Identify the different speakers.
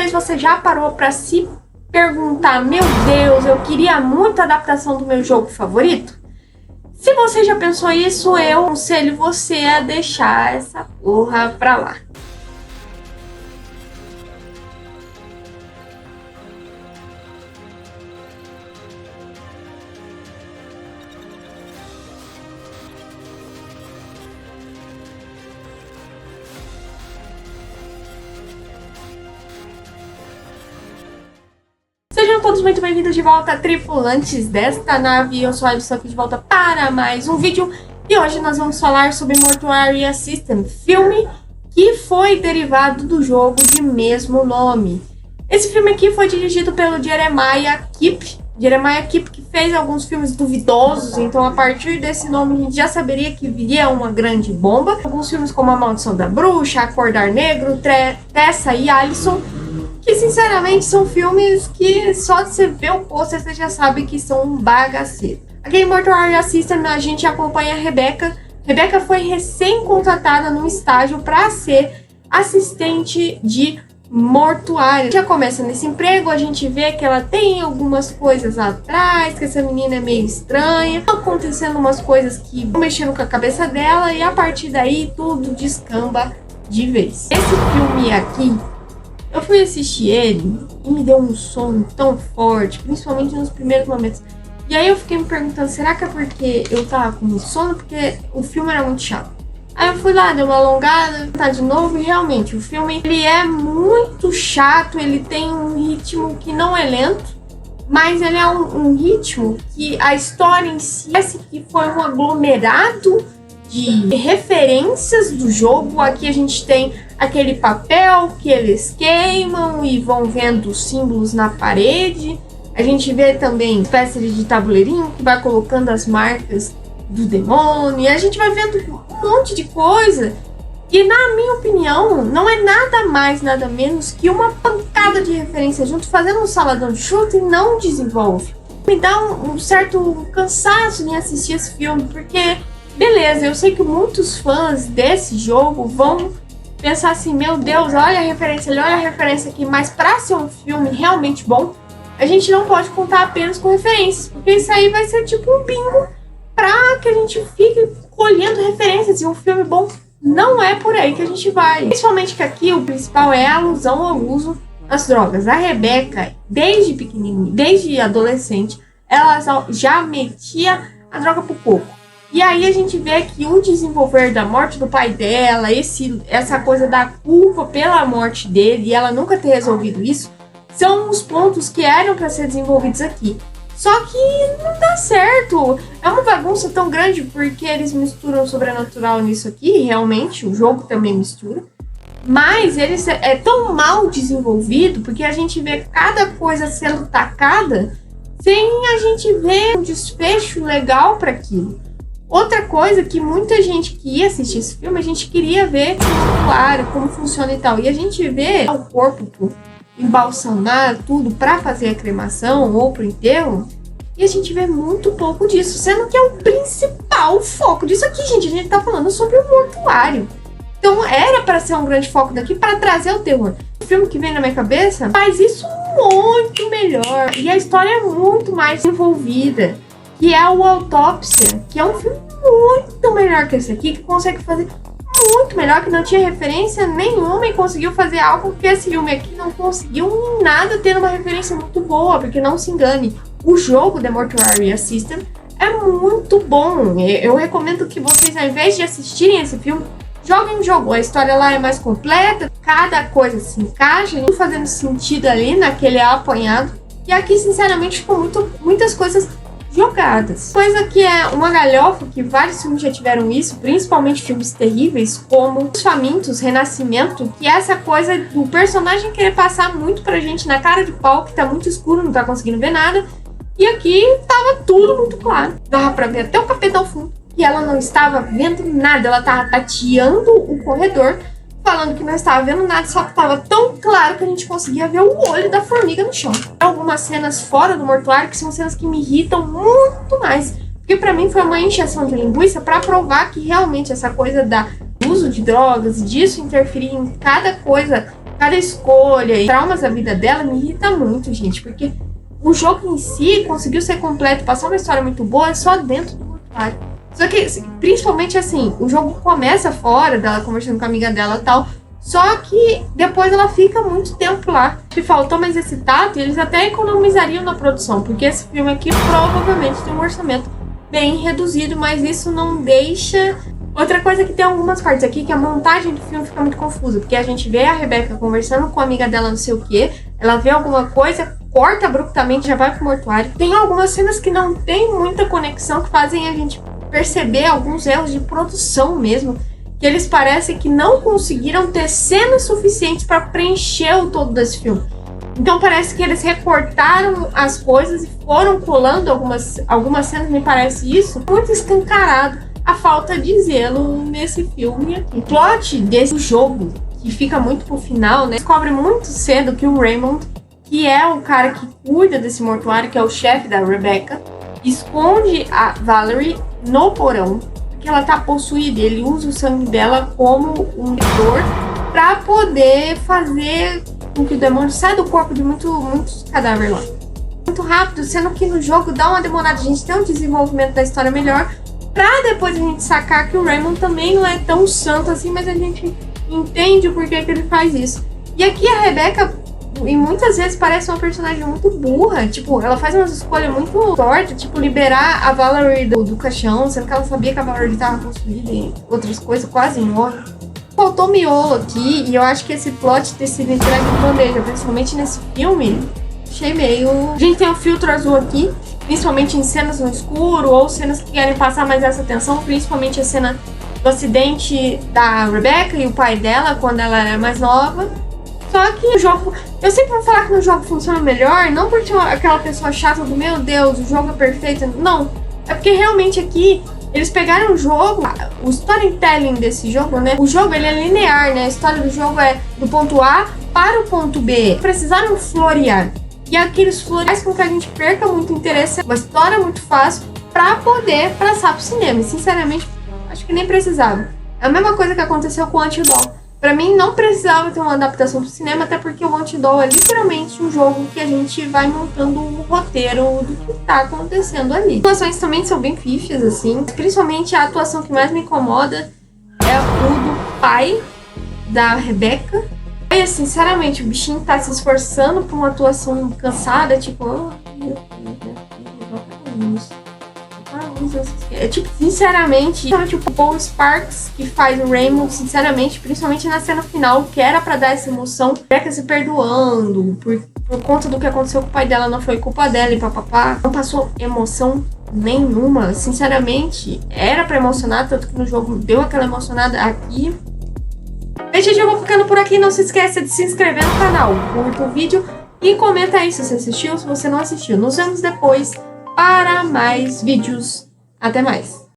Speaker 1: vez você já parou para se perguntar, meu Deus, eu queria muito a adaptação do meu jogo favorito? Se você já pensou isso, eu aconselho você a deixar essa porra pra lá. Sejam todos muito bem-vindos de volta, tripulantes desta nave. Eu sou a Alisson, aqui de volta para mais um vídeo. E hoje nós vamos falar sobre Mortuary Assistant, filme que foi derivado do jogo de mesmo nome. Esse filme aqui foi dirigido pelo Jeremiah Kipp. Jeremiah Kipp, que fez alguns filmes duvidosos, então a partir desse nome a gente já saberia que viria uma grande bomba. Alguns filmes como A Maldição da Bruxa, Acordar Negro, Tessa e Alison, que sinceramente são filmes que só de você ver o pôster você já sabe que são um bagaceiro. Aqui em Mortuary Assistant a gente acompanha a Rebecca. Rebecca foi recém-contratada num estágio para ser assistente de mortuário. Já começa nesse emprego, a gente vê que ela tem algumas coisas atrás, que essa menina é meio estranha, acontecendo umas coisas que vão mexendo com a cabeça dela e a partir daí tudo descamba de vez. Esse filme aqui, eu fui assistir ele e me deu um sono tão forte, principalmente nos primeiros momentos. E aí eu fiquei me perguntando, será que é porque eu tava com sono? Porque o filme era muito chato. Aí eu fui lá, dei uma alongada, tá de novo, e realmente o filme ele é muito chato, ele tem um ritmo que não é lento, mas ele é um ritmo que a história em si parece que foi um aglomerado de referências do jogo. Aqui a gente tem aquele papel que eles queimam e vão vendo os símbolos na parede. A gente vê também uma espécie de tabuleirinho que vai colocando as marcas do demônio. E a gente vai vendo um monte de coisa. E na minha opinião, não é nada mais, nada menos que uma pancada de referência junto, fazendo um saladão de chute e não desenvolve. Me dá um certo cansaço em assistir esse filme, porque, beleza, eu sei que muitos fãs desse jogo vão pensar assim, meu Deus, olha a referência ali, olha a referência aqui, mas pra ser um filme realmente bom, a gente não pode contar apenas com referências, porque isso aí vai ser tipo um bingo pra que a gente fique colhendo referências, e um filme bom não é por aí que a gente vai. Principalmente que aqui o principal é a alusão ao uso das drogas. A Rebecca, desde pequenininha, desde adolescente, ela já metia a droga pro coco. E aí a gente vê que o desenvolver da morte do pai dela, essa coisa da culpa pela morte dele, e ela nunca ter resolvido isso, são os pontos que eram para ser desenvolvidos aqui. Só que não dá certo. É uma bagunça tão grande porque eles misturam o sobrenatural nisso aqui, e realmente o jogo também mistura. Mas ele é tão mal desenvolvido porque a gente vê cada coisa sendo tacada sem a gente ver um desfecho legal para aquilo. Outra coisa que muita gente que ia assistir esse filme, a gente queria ver como funciona e tal. E a gente vê o corpo embalsamar tudo para fazer a cremação ou pro enterro, e a gente vê muito pouco disso, sendo que é o principal foco disso aqui, gente. A gente tá falando sobre o mortuário. Então era para ser um grande foco daqui para trazer o terror. O filme que vem na minha cabeça faz isso muito melhor, e a história é muito mais envolvida, que é o Autópsia, que é um filme muito melhor que esse aqui, que consegue fazer muito melhor, que não tinha referência nenhuma e conseguiu fazer algo que esse filme aqui não conseguiu em nada, tendo uma referência muito boa, porque não se engane, o jogo The Mortuary Assistant é muito bom. Eu recomendo que vocês, ao invés de assistirem esse filme, joguem o jogo. A história lá é mais completa, cada coisa se encaixa, tudo fazendo sentido ali naquele apanhado, e aqui sinceramente ficou muitas coisas jogadas. Coisa que é uma galhofa, que vários filmes já tiveram isso, principalmente filmes terríveis, como Os Famintos, Renascimento, que é essa coisa do personagem querer passar muito pra gente na cara de pau, que tá muito escuro, não tá conseguindo ver nada, e aqui tava tudo muito claro. Dava pra ver até o capeta ao fundo, e ela não estava vendo nada, ela tava tateando o corredor, falando que não estava vendo nada, só que estava tão claro que a gente conseguia ver o olho da formiga no chão. Algumas cenas fora do mortuário que são cenas que me irritam muito mais, porque pra mim foi uma encheção de linguiça para provar que realmente essa coisa do uso de drogas, disso interferir em cada coisa cada escolha e traumas da vida dela me irrita muito, gente, porque o jogo em si conseguiu ser completo, passar uma história muito boa só dentro do mortuário. Só que, principalmente assim, o jogo começa fora dela conversando com a amiga dela e tal, só que depois ela fica muito tempo lá. Se faltou mais esse tato, eles até economizariam na produção, porque esse filme aqui provavelmente tem um orçamento bem reduzido, mas isso não deixa... Outra coisa que tem algumas partes aqui, que a montagem do filme fica muito confusa, porque a gente vê a Rebecca conversando com a amiga dela não sei o que, ela vê alguma coisa, corta abruptamente, já vai pro mortuário. Tem algumas cenas que não tem muita conexão, que fazem a gente perceber alguns erros de produção mesmo, que eles parecem que não conseguiram ter cenas suficientes para preencher o todo desse filme. Então parece que eles recortaram as coisas e foram colando algumas cenas, me parece isso, muito escancarado a falta de zelo nesse filme aqui. O plot desse jogo, que fica muito pro final, né, descobre muito cedo que o Raymond, que é o cara que cuida desse mortuário, que é o chefe da Rebecca, esconde a Valerie no porão, porque ela tá possuída. Ele usa o sangue dela como um dor pra poder fazer com que o demônio saia do corpo de muitos cadáveres lá. Muito rápido, sendo que no jogo dá uma demorada, a gente tem um desenvolvimento da história melhor, pra depois a gente sacar que o Raymond também não é tão santo assim, mas a gente entende o porquê que ele faz isso. E aqui a Rebecca, e muitas vezes, parece uma personagem muito burra. Tipo, ela faz umas escolhas muito tortas, tipo, liberar a Valerie do caixão, sendo que ela sabia que a Valerie estava possuída e outras coisas, quase morre. Faltou miolo aqui, e eu acho que esse plot ter sido entregue em bandeja, principalmente nesse filme, achei meio... A gente tem um filtro azul aqui, principalmente em cenas no escuro, ou cenas que querem passar mais essa atenção, principalmente a cena do acidente da Rebecca e o pai dela, quando ela era mais nova. Só que o jogo... Eu sempre vou falar que no jogo funciona melhor, não porque aquela pessoa chata do meu Deus, o jogo é perfeito. Não, é porque realmente aqui eles pegaram o jogo, o storytelling desse jogo, né? O jogo, ele é linear, né? A história do jogo é do ponto A para o ponto B. Precisaram florear. E aqueles floreios com que a gente perca muito interesse, uma história muito fácil pra poder passar pro cinema. E, sinceramente, acho que nem precisava. É a mesma coisa que aconteceu com o Antidoll. Pra mim, não precisava ter uma adaptação pro cinema, até porque o Antidoll é literalmente um jogo que a gente vai montando o roteiro do que tá acontecendo ali. As atuações também são bem pífias, assim. Principalmente a atuação que mais me incomoda é o do pai da Rebecca. E, sinceramente, o bichinho tá se esforçando pra uma atuação cansada, tipo... Oh, meu Deus, é tipo, sinceramente, tipo, o Paul Sparks, que faz o Raymond, sinceramente, principalmente na cena final, que era pra dar essa emoção, Rebecca se perdoando, por conta do que aconteceu com o pai dela, não foi culpa dela e papapá, não passou emoção nenhuma, sinceramente, era pra emocionar, tanto que no jogo deu aquela emocionada aqui. Bem, gente, eu vou ficando por aqui, não se esqueça de se inscrever no canal, curta o vídeo e comenta aí se você assistiu, se você não assistiu. Nos vemos depois para mais vídeos. Até mais!